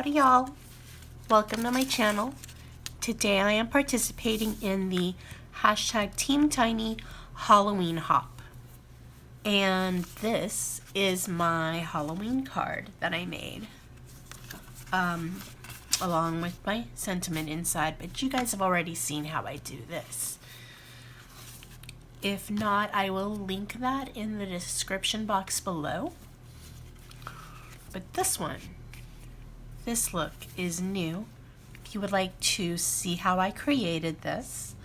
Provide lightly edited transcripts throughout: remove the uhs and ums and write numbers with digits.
Howdy y'all, welcome to my channel. Today I am participating in the hashtag teamtinyhalloweenhop. And this is my Halloween card that I made. Along with my sentiment inside, but you guys have already seen how I do this. If not, I will link that in the description box below. But this look is new. If you would like to see how I created this,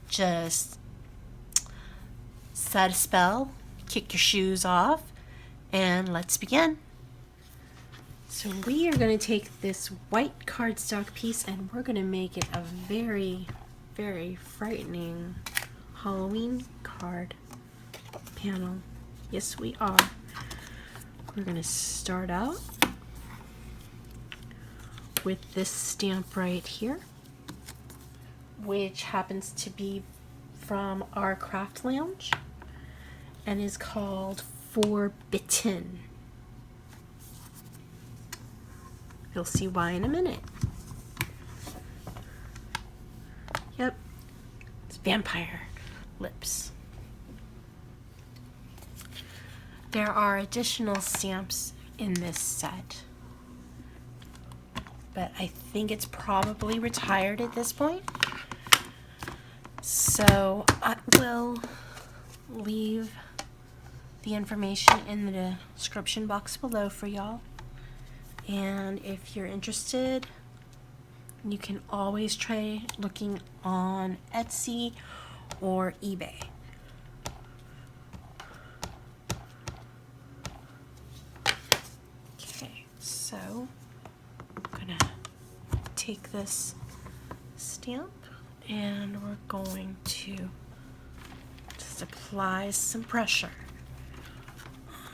just set a spell, kick your shoes off, and let's begin. So we are going to take this white cardstock piece and we're going to make it a very, very frightening Halloween card panel. Yes, we are. We're going to start out with this stamp right here, which happens to be from our Craft Lounge and is called For-bitten. You'll see why in a minute. Yep, it's vampire lips. There are additional stamps in this set, but I think it's probably retired at this point. So I will leave the information in the description box below for y'all. And if you're interested, you can always try looking on Etsy or eBay. Okay, so I'm gonna take this stamp and we're going to just apply some pressure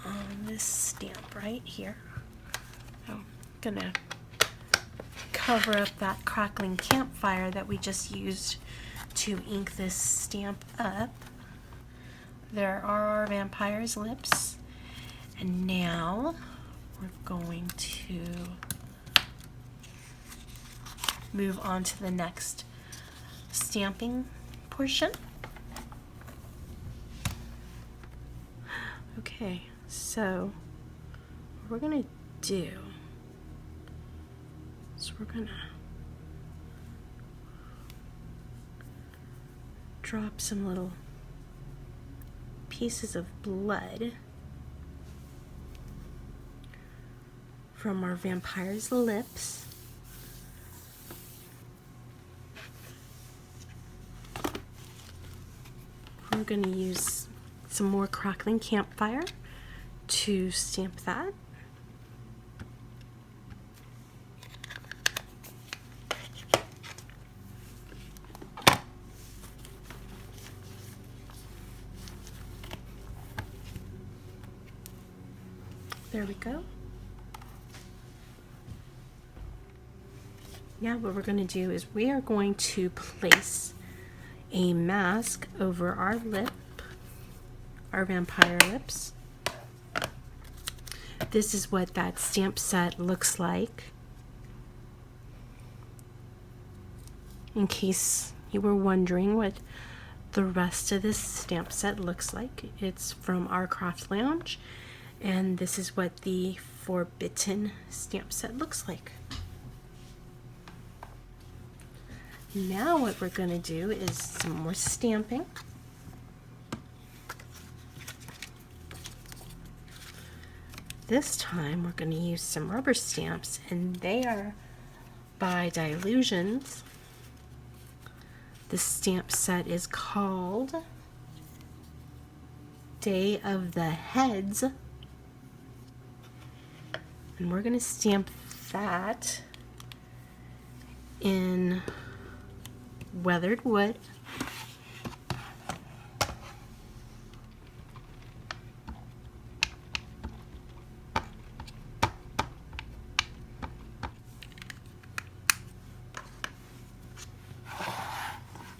on this stamp right here. I'm gonna cover up that Crackling Campfire that we just used to ink this stamp up. There are our vampire's lips, and now we're going to move on to the next stamping portion. Okay, so what we're gonna do, so we're gonna drop some little pieces of blood from our vampire's lips. We're gonna use some more Crackling Campfire to stamp that. There we go. Now what we're going to do is we are going to place a mask over our lip, our vampire lips. This is what that stamp set looks like. In case you were wondering what the rest of this stamp set looks like, it's from our Craft Lounge. And this is what the For-bitten stamp set looks like. Now what we're going to do is some more stamping. This time we're going to use some rubber stamps, and they are by Dylusions. The stamp set is called Day of the Heads. And we're going to stamp that in weathered wood.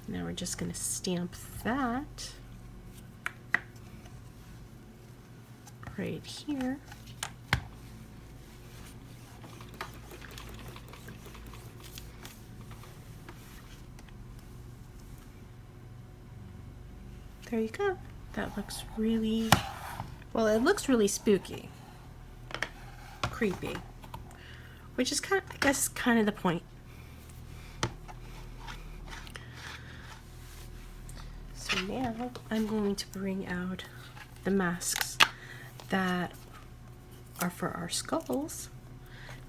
Now we're just going to stamp that right here. There you go. That looks really, well, it looks really spooky, creepy, which is kind of, I guess, kind of the point. So now I'm going to bring out the masks that are for our skulls.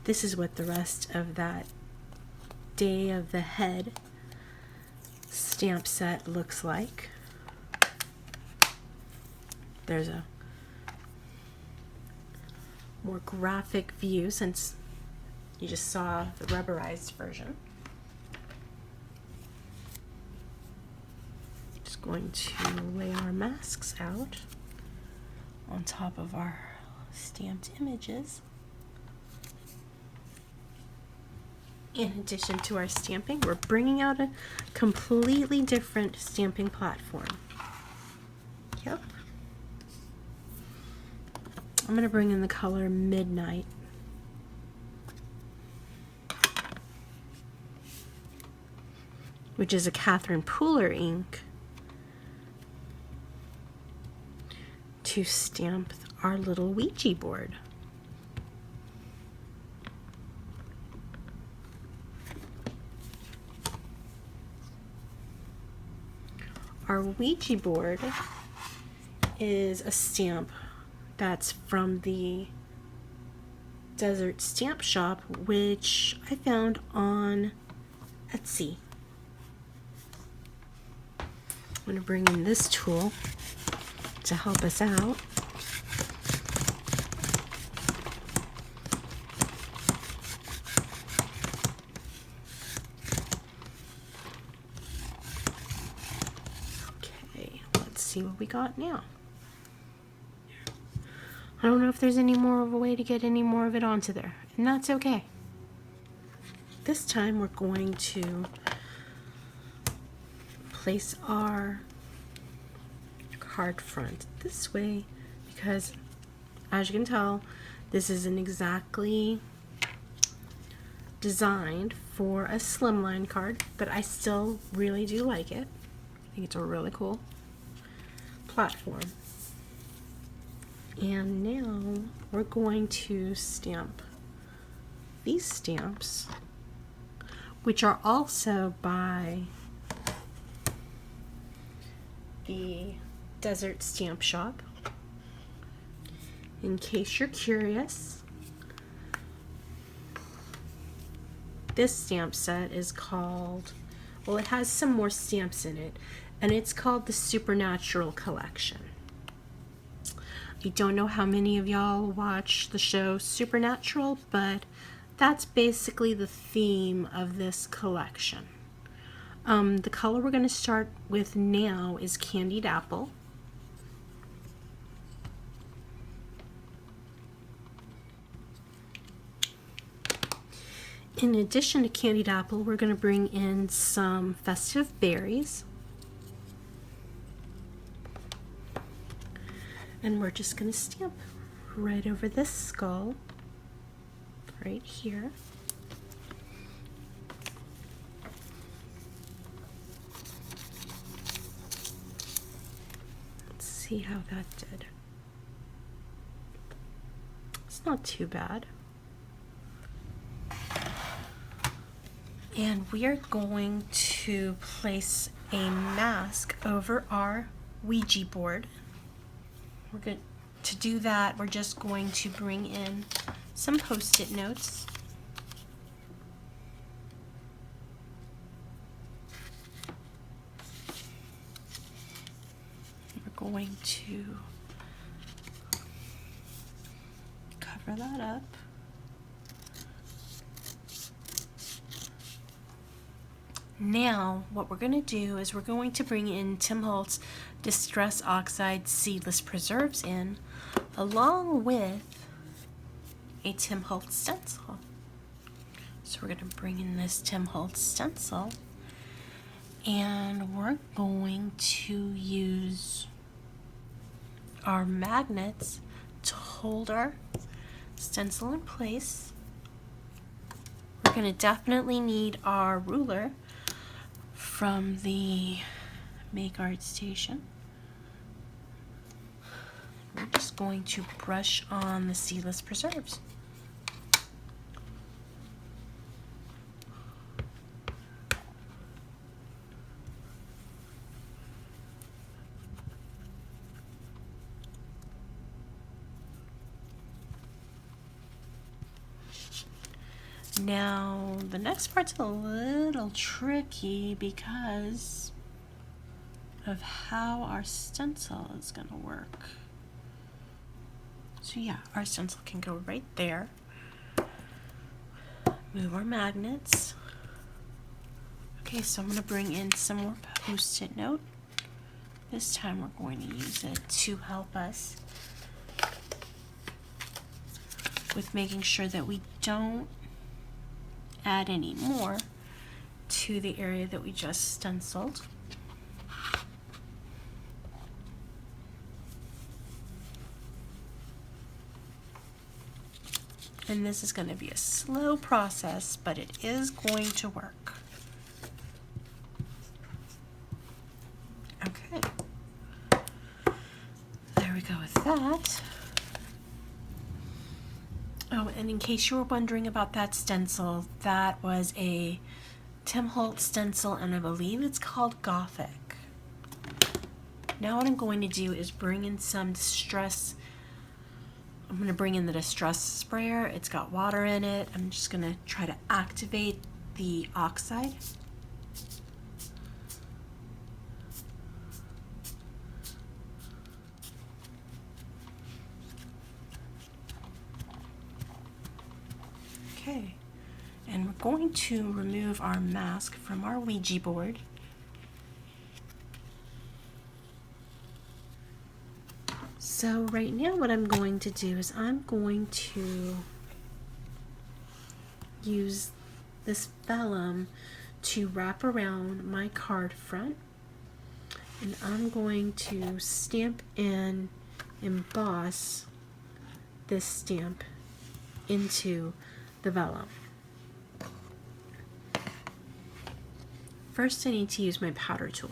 This is what the rest of that Day of the Head stamp set looks like. There's a more graphic view since you just saw the rubberized version. Just going to lay our masks out on top of our stamped images. In addition to our stamping, we're bringing out a completely different stamping platform. Yep. I'm going to bring in the color Midnight. Which is a Catherine Pooler ink to stamp our little Ouija board. Our Ouija board is a stamp that's from the Desert Stamp Shop, which I found on Etsy. I'm going to bring in this tool to help us out. Okay, let's see what we got now. I don't know if there's any more of a way to get any more of it onto there, and that's okay. This time we're going to place our card front this way because, as you can tell, this isn't exactly designed for a slimline card, but I still really do like it. I think it's a really cool platform. And now we're going to stamp these stamps, which are also by the Desert Stamp Shop. In case you're curious, this stamp set is called, well, it has some more stamps in it, and it's called the Supernatural Collection. I don't know how many of y'all watch the show Supernatural, but that's basically the theme of this collection. The color we're going to start with now is Candied Apple. In addition to Candied Apple, we're going to bring in some Festive Berries. And we're just going to stamp right over this skull, right here. Let's see how that did. It's not too bad. And we are going to place a mask over our Ouija board. We're good. To do that, we're just going to bring in some Post-it notes. We're going to cover that up. Now, what we're going to do is we're going to bring in Tim Holtz Distress Oxide Seedless Preserves in, along with a Tim Holtz stencil. So we're going to bring in this Tim Holtz stencil, and we're going to use our magnets to hold our stencil in place. We're going to definitely need our ruler from the Make Art Station. we're just going to brush on the Seedless preserves. Now, the next part's a little tricky because of how our stencil is going to work. So yeah, our stencil can go right there. Move our magnets. Okay, so I'm going to bring in some more Post-it note. This time we're going to use it to help us with making sure that we don't add any more to the area that we just stenciled. And this is going to be a slow process, but it is going to work. Okay. There we go with that. Oh, and in case you were wondering about that stencil, that was a Tim Holtz stencil, and I believe it's called Gothic. Now what I'm going to do is bring in some distress. I'm going to bring in the distress sprayer. It's got water in it. I'm just going to try to activate the Oxide. Okay, and we're going to remove our mask from our Ouija board. So right now what I'm going to do is I'm going to use this vellum to wrap around my card front, and I'm going to stamp and emboss this stamp into the vellum. First I need to use my powder tool.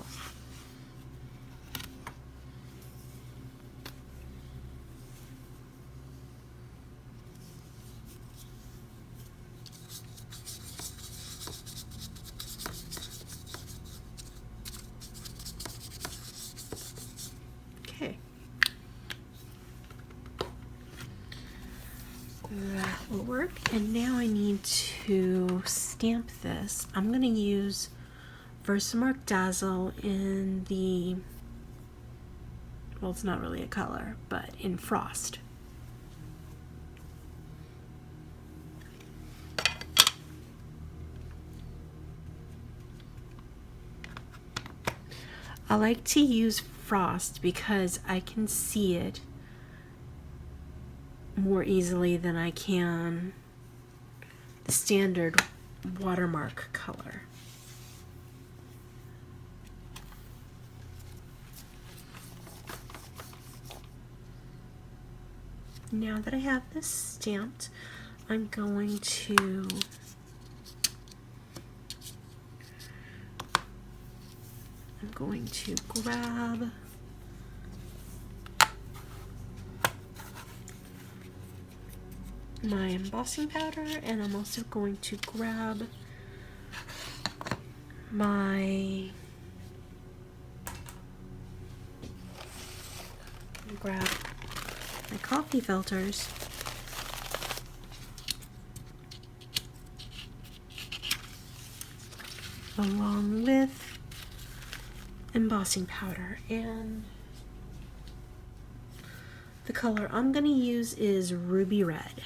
Okay. That will work. And now I need to stamp this. I'm going to use Versamark Dazzle in the, well, it's not really a color, but in Frost. I like to use Frost because I can see it more easily than I can the standard watermark color. Now that I have this stamped, I'm going to grab my embossing powder, and I'm also going to grab my coffee filters, along with embossing powder, and the color I'm going to use is Ruby Red.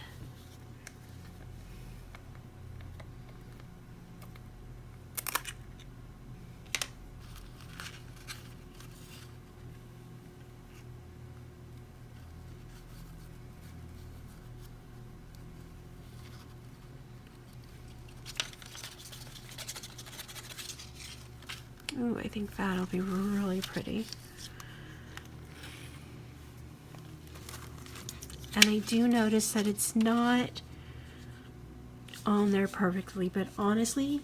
Ooh, I think that'll be really pretty. And I do notice that it's not on there perfectly, but honestly,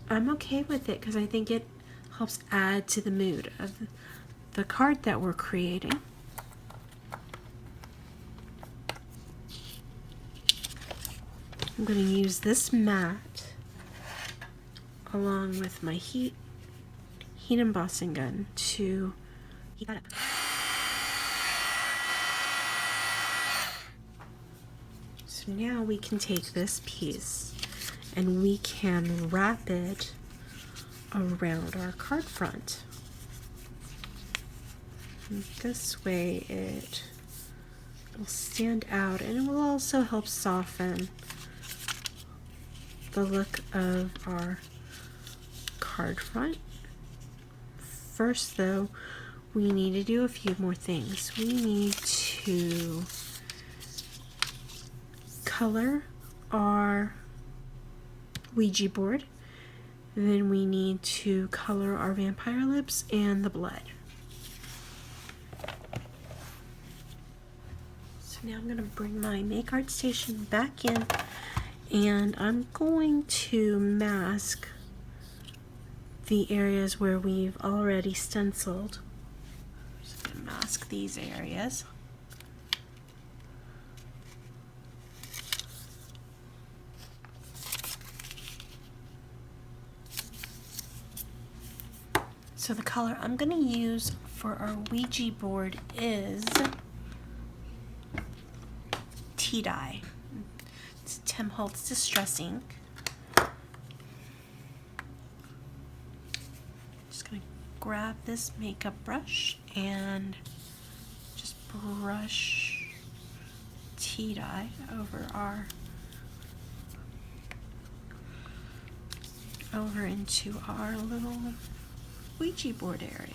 I'm okay with it because I think it helps add to the mood of the card that we're creating. I'm going to use this mat along with my heat embossing gun to heat that up. So now we can take this piece and we can wrap it around our card front. And this way it will stand out, and it will also help soften the look of our card front. First though, we need to do a few more things. We need to color our Ouija board. Then we need to color our vampire lips and the blood. So now I'm going to bring my Make Art Station back in, and I'm going to mask the areas where we've already stenciled. Just going to mask these areas. So the color I'm going to use for our Ouija board is tea dye. It's Tim Holtz Distress Ink. Just going to grab this makeup brush and just brush tea dye over into our little Ouija board area.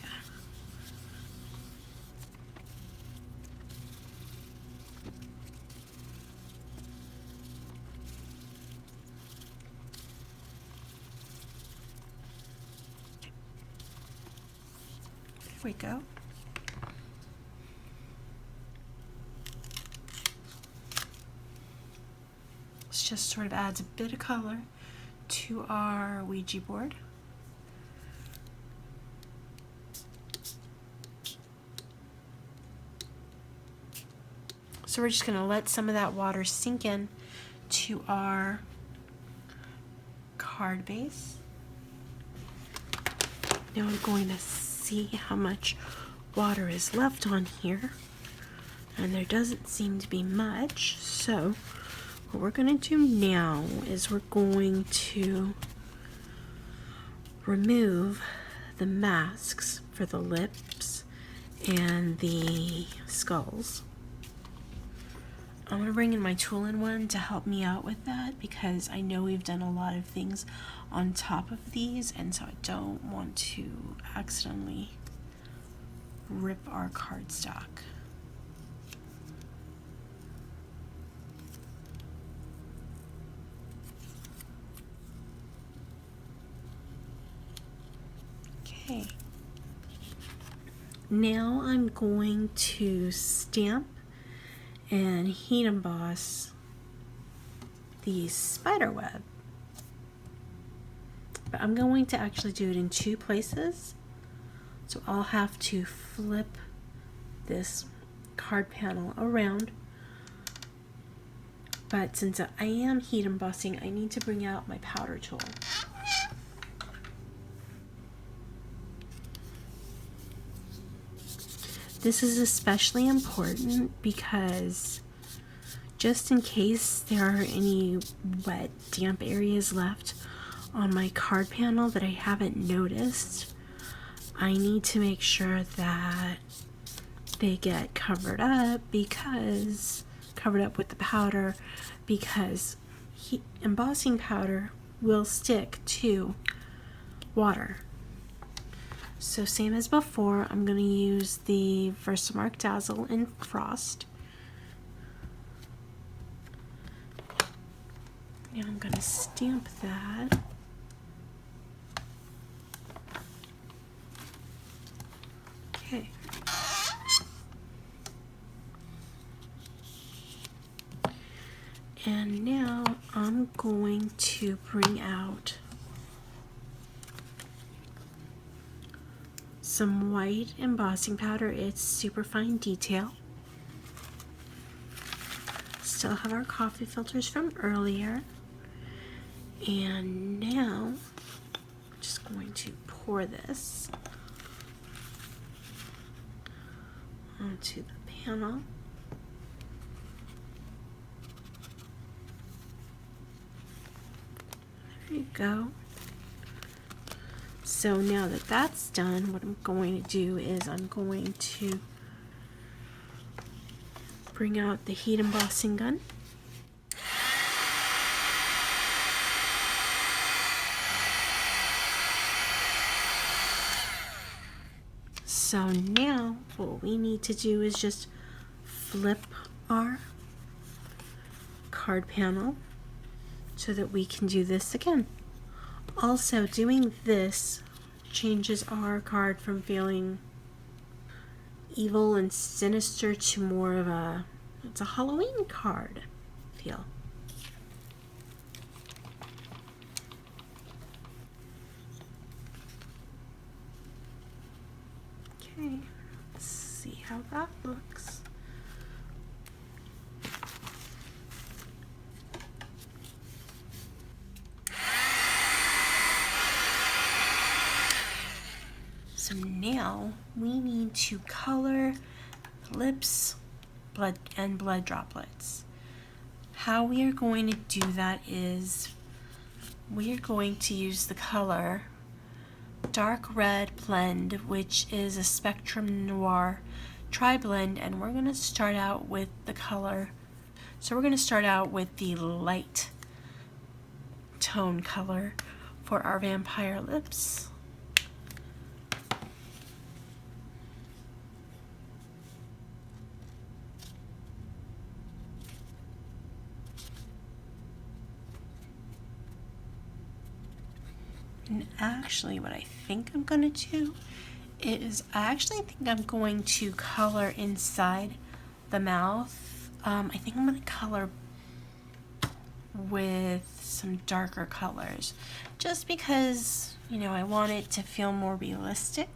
There we go. This just sort of adds a bit of color to our Ouija board. So we're just going to let some of that water sink in to our card base. Now I'm going to see how much water is left on here, and there doesn't seem to be much. So what we're going to do now is we're going to remove the masks for the lips and the skulls. I'm going to bring in my tool-in one to help me out with that, because I know we've done a lot of things on top of these, and so I don't want to accidentally rip our cardstock. Okay. Now I'm going to stamp and heat emboss the spiderweb. But I'm going to actually do it in two places. So I'll have to flip this card panel around. But since I am heat embossing, I need to bring out my powder tool. This is especially important because just in case there are any wet, damp areas left on my card panel that I haven't noticed, I need to make sure that they get covered up with the powder, because embossing powder will stick to water. So same as before, I'm going to use the Versamark Dazzle in Frost. Now I'm going to stamp that. Okay. And now I'm going to bring out some white embossing powder. It's super fine detail. still have our coffee filters from earlier. And now I'm just going to pour this onto the panel. There you go. So now that that's done, what I'm going to do is I'm going to bring out the heat embossing gun. So now what we need to do is just flip our card panel so that we can do this again. Also, doing this changes our card from feeling evil and sinister to more of it's a Halloween card feel. Okay, let's see how that looks. So now we need to color lips, blood droplets. How we are going to do that is we are going to use the color Dark Red Blend, which is a Spectrum Noir tri-blend, and we're going to start out with the color. So we're going to start out with the light tone color for our vampire lips. And actually what I think I'm going to do is I actually think I'm going to color inside the mouth. I think I'm going to color with some darker colors just because, you know, I want it to feel more realistic.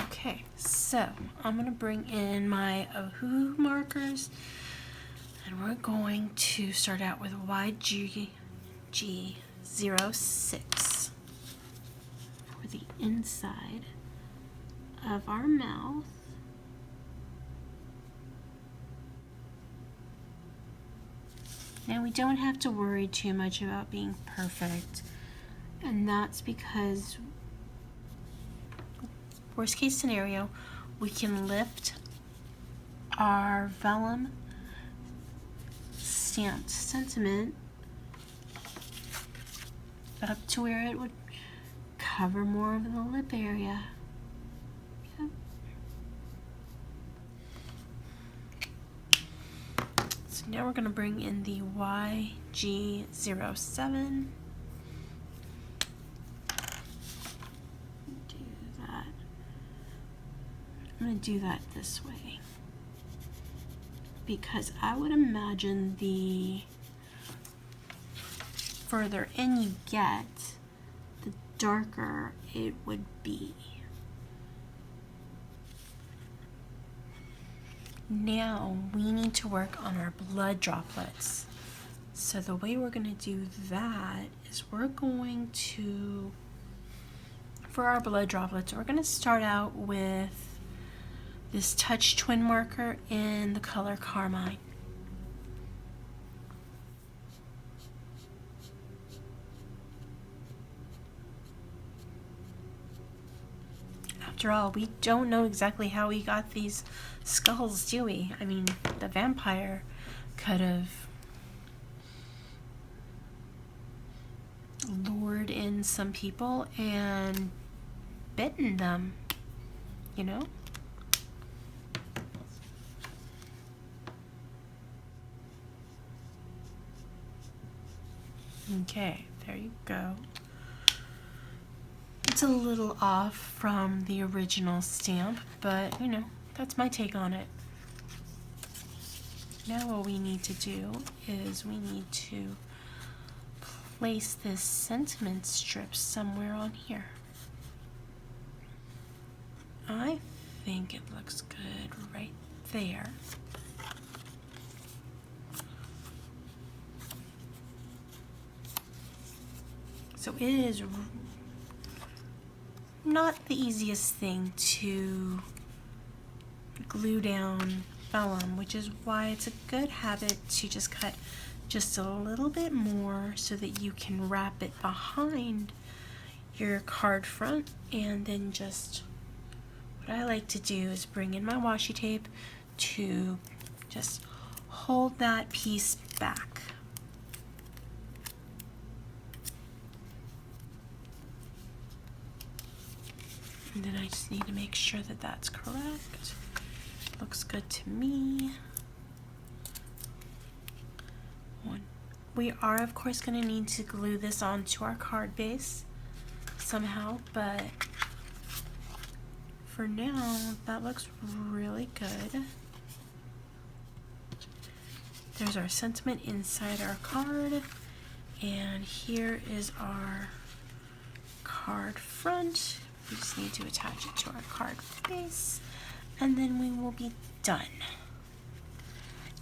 Okay, so I'm going to bring in my Ohu markers, and we're going to start out with YG06 for the inside of our mouth. Now we don't have to worry too much about being perfect, and that's because worst case scenario, we can lift our vellum stamped sentiment up to where it would cover more of the lip area. Yep. So now we're going to bring in the YG07. I'm going to do that this way because I would imagine the further in you get, the darker it would be. Now we need to work on our blood droplets. So the way we're going to do that is we're going to, for our blood droplets, we're going to start out with this Touch Twin marker in the color Carmine. After all, we don't know exactly how we got these skulls, do we? I mean, the vampire could have lured in some people and bitten them, you know? Okay, there you go. It's a little off from the original stamp, but you know, that's my take on it. Now what we need to do is we need to place this sentiment strip somewhere on here. I think it looks good right there. So it is not the easiest thing to glue down vellum, which is why it's a good habit to just cut just a little bit more so that you can wrap it behind your card front. And then just what I like to do is bring in my washi tape to just hold that piece back. And then I just need to make sure that that's correct. Looks good to me. We are, of course, going to need to glue this onto our card base somehow, but for now, that looks really good. There's our sentiment inside our card, and here is our card front. We just need to attach it to our card base, and then we will be done.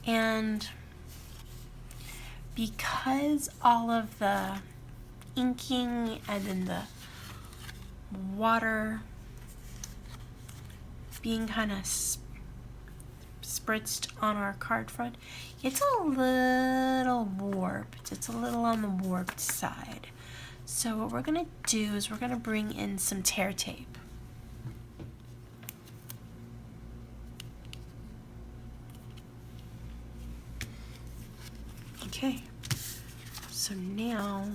And because all of the inking and then the water being kind of spritzed on our card front, it's a little warped. It's a little on the warped side. So what we're going to do is we're going to bring in some tear tape. Okay, so now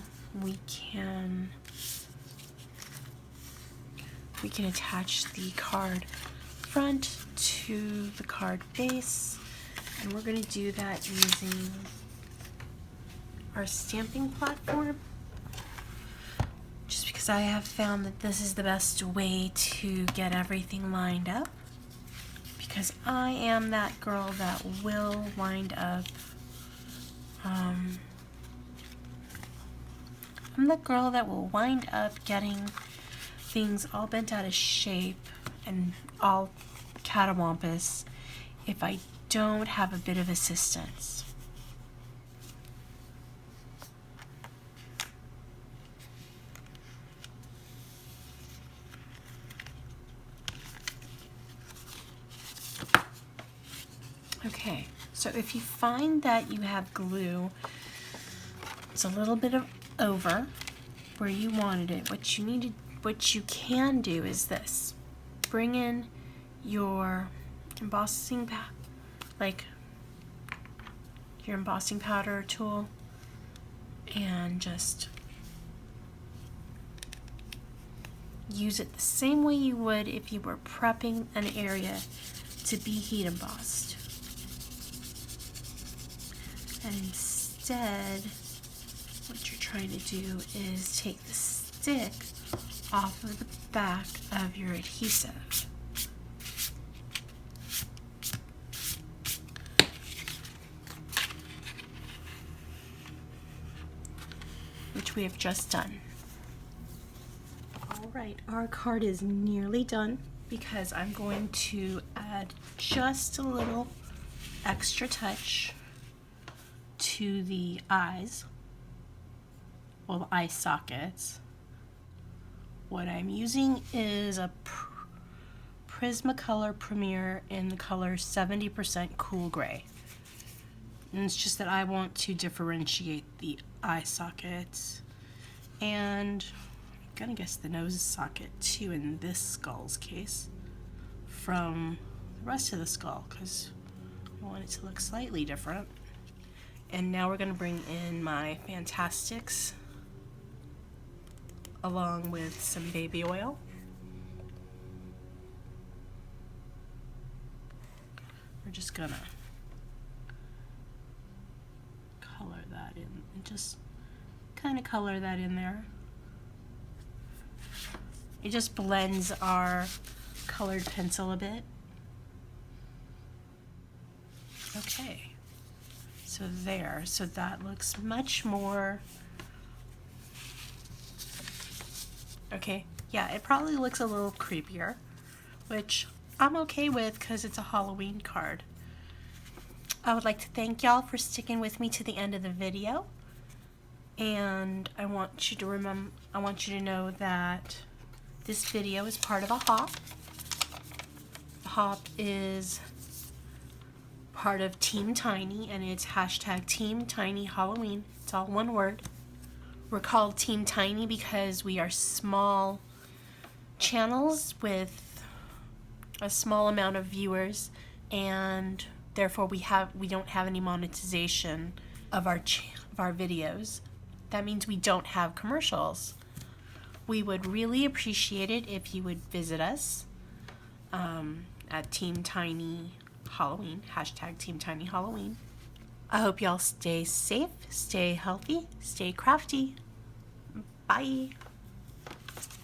we can attach the card front to the card base, and we're going to do that using our stamping platform, just because I have found that this is the best way to get everything lined up, because I am that girl that will wind up I'm the girl that will wind up getting things all bent out of shape and all catawampus if I don't have a bit of assistance. Okay, so if you find that you have glue, it's a little bit of over where you wanted it, what you can do is this: bring in your embossing your embossing powder tool, and just use it the same way you would if you were prepping an area to be heat embossed. And instead, what you're trying to do is take the stick off of the back of your adhesive. Which we have just done. Alright, our card is nearly done because I'm going to add just a little extra touch to the eyes, well, the eye sockets. What I'm using is a Prismacolor Premier in the color 70% Cool Gray. And it's just that I want to differentiate the eye sockets, and I'm gonna guess the nose socket too in this skull's case, from the rest of the skull, because I want it to look slightly different. And now we're gonna bring in my Fantastics along with some baby oil. We're just gonna color that in, and just kind of color that in there. It just blends our colored pencil a bit. Okay, so there, so that looks much more Okay, yeah, it probably looks a little creepier, which I'm okay with because it's a Halloween card. I would like to thank y'all for sticking with me to the end of the video. And I want you to know that this video is part of a hop. The hop is part of Team Tiny, and it's hashtag Team Tiny Halloween. It's all one word. We're called Team Tiny because we are small channels with a small amount of viewers, and therefore we don't have any monetization of our videos. That means we don't have commercials. We would really appreciate it if you would visit us at Team Tiny Halloween, hashtag Team Tiny Halloween. I hope y'all stay safe, stay healthy, stay crafty. Bye.